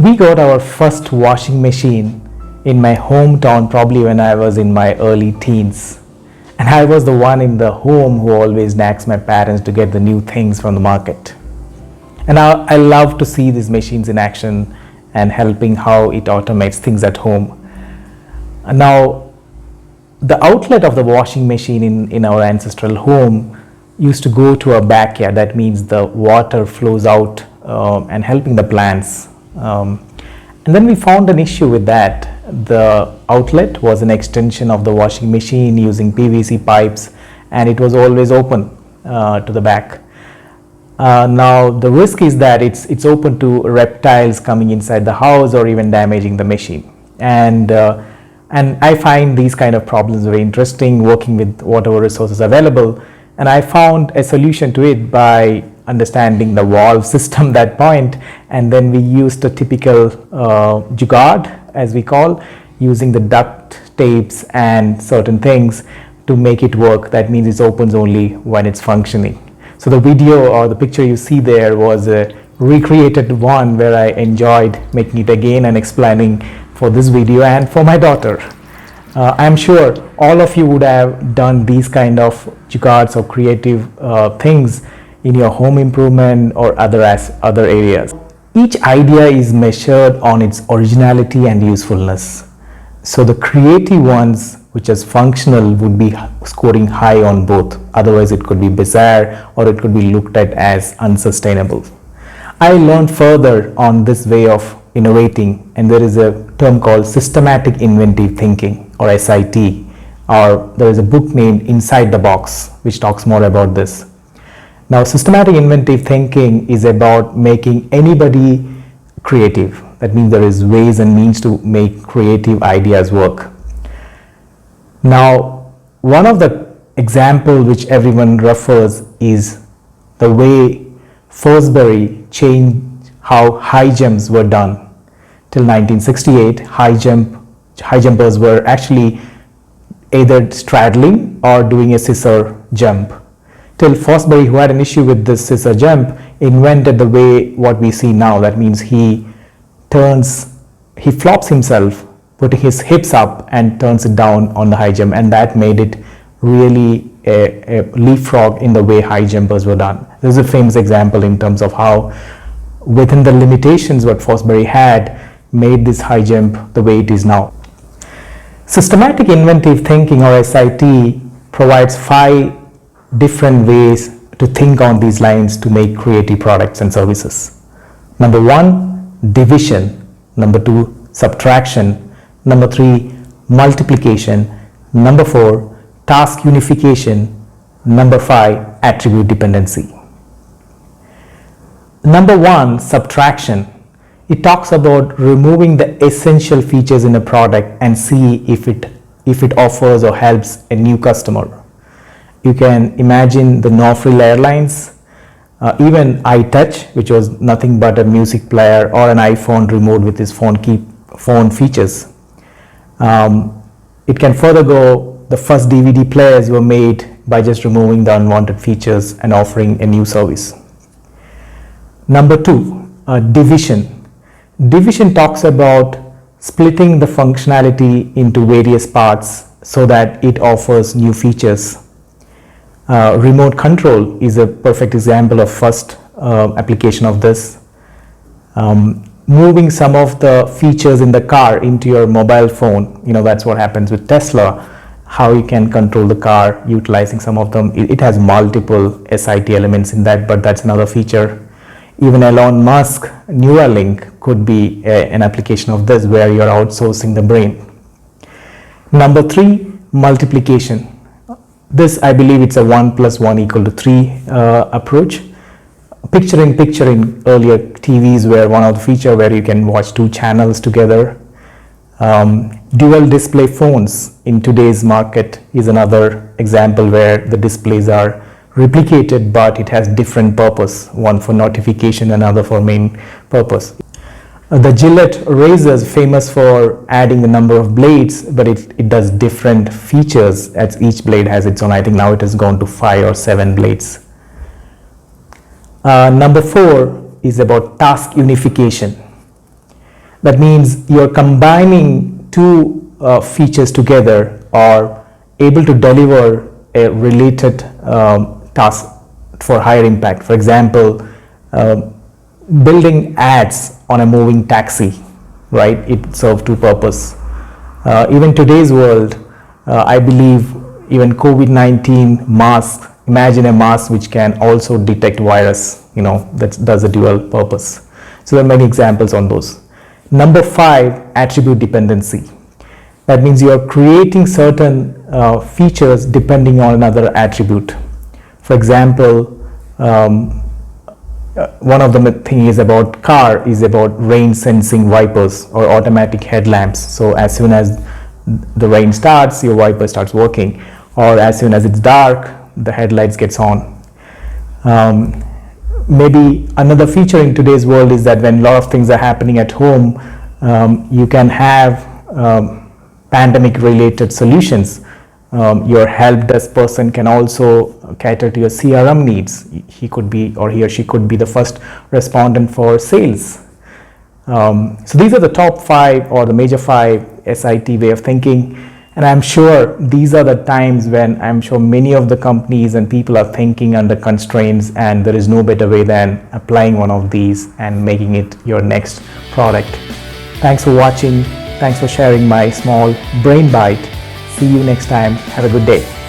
We got our first washing machine in my hometown probably when I was in my early teens. And I was the one in the home who always nags my parents to get the new things from the market. And I love to see these machines in action and helping how it automates things at home. Now, the outlet of the washing machine in our ancestral home used to go to a backyard. That means the water flows out and helping the plants. And then we found an issue with that. The outlet was an extension of the washing machine using PVC pipes, and it was always open to the back. Now the risk is that it's open to reptiles coming inside the house or even damaging the machine. And I find these kind of problems very interesting, working with whatever resources available. And I found a solution to it by understanding the valve system at that point, and then we used a typical jugaad, as we call, using the duct tapes and certain things to make it work. That means it opens only when it's functioning. So the video or the picture you see there was a recreated one where I enjoyed making it again and explaining for this video and for my daughter. I'm sure all of you would have done these kind of jugaads or creative things in your home improvement or other areas. Each idea is measured on its originality and usefulness. So the creative ones, which is functional, would be scoring high on both. Otherwise it could be bizarre or it could be looked at as unsustainable. I learned further on this way of innovating, and there is a term called systematic inventive thinking, or SIT, or there is a book named Inside the Box which talks more about this. Now, systematic inventive thinking is about making anybody creative. That means there is ways and means to make creative ideas work. Now, one of the examples which everyone refers is the way Fosbury changed how high jumps were done. Till 1968, high jumpers were actually either straddling or doing a scissor jump. Till Fosbury, who had an issue with this scissor jump, invented the way what we see now. That means he flops himself, putting his hips up and turns it down on the high jump, and that made it really a leapfrog in the way high jumpers were done. This is a famous example in terms of how, within the limitations what Fosbury had, made this high jump the way it is now. Systematic inventive thinking, or SIT, provides 5 different ways to think on these lines to make creative products and services. Number 1, division. Number 2, subtraction. Number 3, multiplication. Number 4, task unification. Number 5, attribute dependency. Number 1, subtraction. It talks about removing the essential features in a product and see if it offers or helps a new customer. You can imagine the no-frill airlines, even iTouch, which was nothing but a music player, or an iPhone remote with its phone features. It can further go, the first DVD players were made by just removing the unwanted features and offering a new service. Number 2, division. Division talks about splitting the functionality into various parts so that it offers new features. Remote control is a perfect example of first application of this. Moving some of the features in the car into your mobile phone, that's what happens with Tesla, how you can control the car utilizing some of them. It has multiple SIT elements in that, but that's another feature. Even Elon Musk, Neuralink could be an application of this, where you're outsourcing the brain. Number 3, multiplication. This, I believe, it's a 1 + 1 = 3 approach. Picture in earlier TVs where one of the feature where you can watch 2 channels together. Dual display phones in today's market is another example where the displays are replicated, but it has different purpose, one for notification, another for main purpose. The Gillette razor is famous for adding the number of blades, but it does different features as each blade has its own. I think now it has gone to 5 or 7 blades. Number 4 is about task unification. That means you're combining two features together or able to deliver a related task for higher impact. For example, building ads on a moving taxi, right? It serves two purposes. Even today's world, I believe even COVID-19 mask, imagine a mask which can also detect virus, that does a dual purpose. So there are many examples on those. Number 5, attribute dependency. That means you are creating certain features depending on another attribute. For example, one of the things about car is about rain sensing wipers or automatic headlamps. So as soon as the rain starts, your wiper starts working, or as soon as it's dark, the headlights gets on. Maybe another feature in today's world is that when a lot of things are happening at home, you can have pandemic related solutions. Your help desk person can also cater to your CRM needs. He could be, or he or she could be, the first respondent for sales. So these are the top 5 or the major 5 SIT way of thinking. And I'm sure these are the times when I'm sure many of the companies and people are thinking under constraints, and there is no better way than applying one of these and making it your next product. Thanks for watching. Thanks for sharing my small brain bite. See you next time. Have a good day.